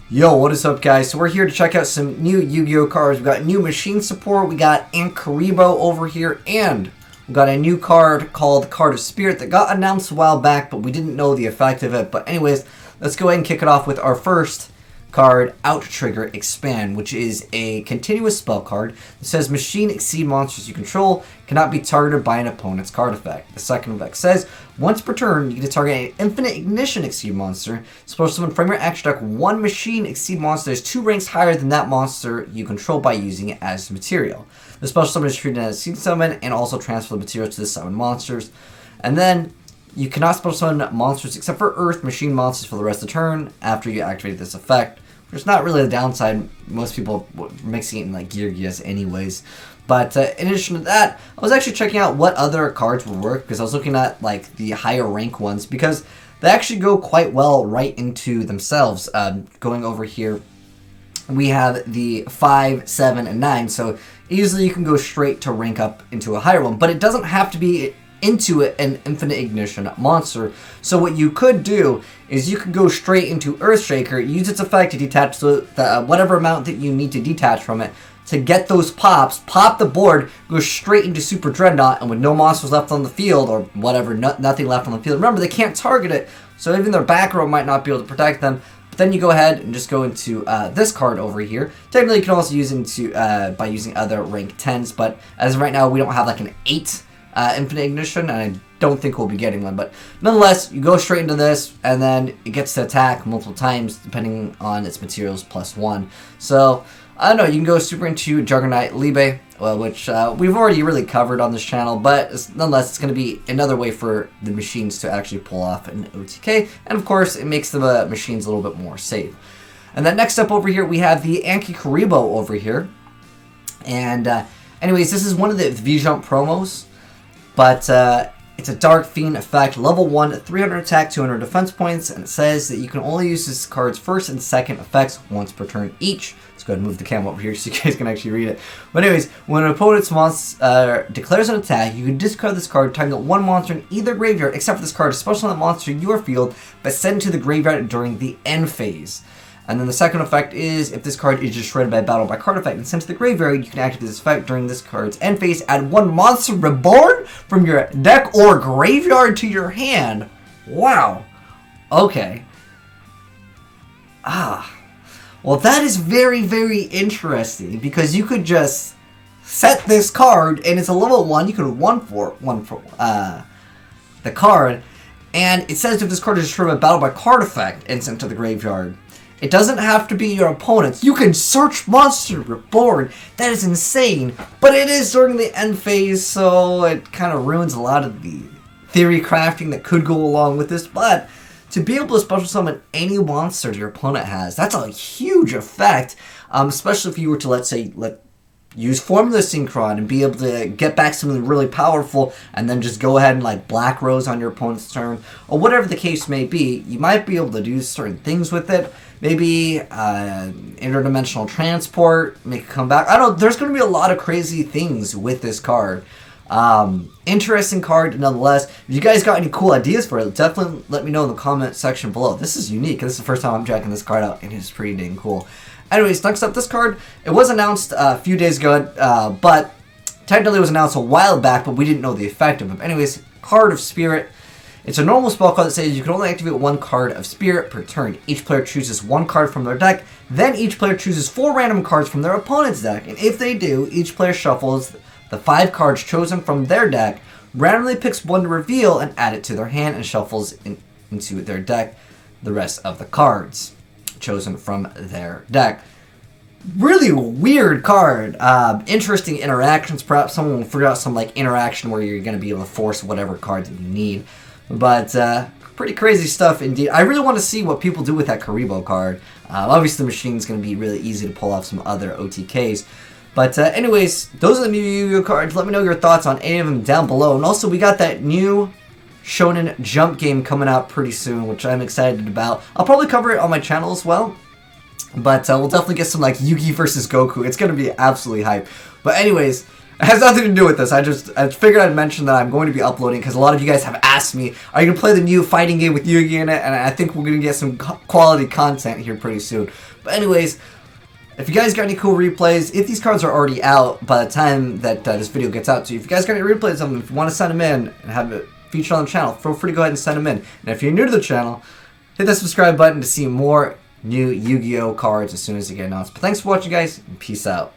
Yo, what is up, guys? So we're here to check out some new Yu-Gi-Oh cards. We got new machine support, we got Kuriboh over here, and we got a new card called Card of Spirit that got announced a while back, but we didn't know the effect of it. But anyways, let's go ahead and kick it off with our first card, Out Trigger Expand, which is a continuous spell card that says machine exceed monsters you control cannot be targeted by an opponent's card effect. The second effect says once per turn you get to target an infinite ignition exceed monster. Suppose someone from your action deck one machine exceed monster is 2 ranks higher than that monster you control by using it as material. The special summon is treated as seed summon and also transfer the material to the summon monsters. And then you cannot special summon monsters except for Earth machine monsters for the rest of the turn after you activate this effect. Which is not really a downside. Most people are mixing it in like Yugioh anyways. But in addition to that, I was actually checking out what other cards would work because I was looking at like the higher rank ones because they actually go quite well right into themselves. Going over here, we have the 5, 7, and 9. So easily you can go straight to rank up into a higher one. But it doesn't have to be into an infinite ignition monster. So what you could do is you could go straight into Earthshaker, use its effect to detach whatever amount that you need to detach from it to get those pops, pop the board, go straight into Super Dreadnought, and with no monsters left on the field or whatever, nothing left on the field. Remember, they can't target it, so even their back row might not be able to protect them. But then you go ahead and just go into this card over here. Technically, you can also use it by using other rank 10s, but as of right now, we don't have like an 8 infinite ignition, and I don't think we'll be getting one. But nonetheless, you go straight into this, and then it gets to attack multiple times depending on its materials +1. So I don't know, you can go super into Juggernaut Libe, which we've already really covered on this channel, but nonetheless, it's going to be another way for the machines to actually pull off an OTK, and of course, it makes the machines a little bit more safe. And then next up over here, we have the Kuriboh over here. And anyways, this is one of the V-Jump promos, but it's a Dark Fiend effect, level 1, 300 attack, 200 defense points, and it says that you can only use this card's first and second effects once per turn each. Let's go ahead and move the camera over here so you guys can actually read it. But anyways, when an opponent's monster declares an attack, you can discard this card, targeting 1 monster in either graveyard, except for this card, special on that monster in your field, but send to the graveyard during the end phase. And then the second effect is, if this card is destroyed by battle by card effect and sent to the graveyard, you can activate this effect during this card's end phase. Add 1 monster Reborn from your deck or graveyard to your hand. Wow. Okay. Well, that is very, very interesting because you could just set this card, and it's a level 1. You could 1 for the card, and it says if this card is destroyed by battle by card effect and sent to the graveyard. It doesn't have to be your opponent's. You can search Monster Reborn. That is insane. But it is during the end phase, so it kind of ruins a lot of the theory crafting that could go along with this. But to be able to special summon any monster your opponent has, that's a huge effect. Especially if you were to, let's say, use Formula Synchron and be able to get back something really powerful and then just go ahead and like Black Rose on your opponent's turn, or whatever the case may be. You might be able to do certain things with it. Maybe interdimensional transport, make it come back. I don't know, there's going to be a lot of crazy things with this card. Interesting card nonetheless. If you guys got any cool ideas for it, definitely let me know in the comment section below. This is unique. This is the first time I'm checking this card out, and it's pretty dang cool. Anyways, next up, this card, it was announced a few days ago, but technically it was announced a while back, but we didn't know the effect of it. Anyways, Card of Spirit. It's a normal spell card that says you can only activate 1 card of Spirit per turn. Each player chooses 1 card from their deck, then each player chooses 4 random cards from their opponent's deck, and if they do, each player shuffles the 5 cards chosen from their deck, randomly picks 1 to reveal and add it to their hand, and shuffles into their deck the rest of the cards chosen from their deck. Really weird card. Interesting interactions. Perhaps someone will figure out some like interaction where you're going to be able to force whatever cards that you need. But pretty crazy stuff indeed. I really want to see what people do with that Kuriboh card. Obviously the machine's going to be really easy to pull off some other OTKs. But anyways, those are the new Yu-Gi-Oh cards. Let me know your thoughts on any of them down below. And also we got that new Shonen Jump game coming out pretty soon, which I'm excited about. I'll probably cover it on my channel as well. But we'll definitely get some like Yugi versus Goku. It's going to be absolutely hype. But anyways, It has nothing to do with this. I figured I'd mention that I'm going to be uploading because a lot of you guys have asked me, are you going to play the new fighting game with Yugioh in it? And I think we're going to get some quality content here pretty soon. But anyways, if you guys got any cool replays, if these cards are already out by the time that this video gets out to you, if you guys got any replays of them, if you want to send them in and have it featured on the channel, feel free to go ahead and send them in. And if you're new to the channel, hit that subscribe button to see more new Yu-Gi-Oh cards as soon as they get announced. But thanks for watching, guys, and peace out.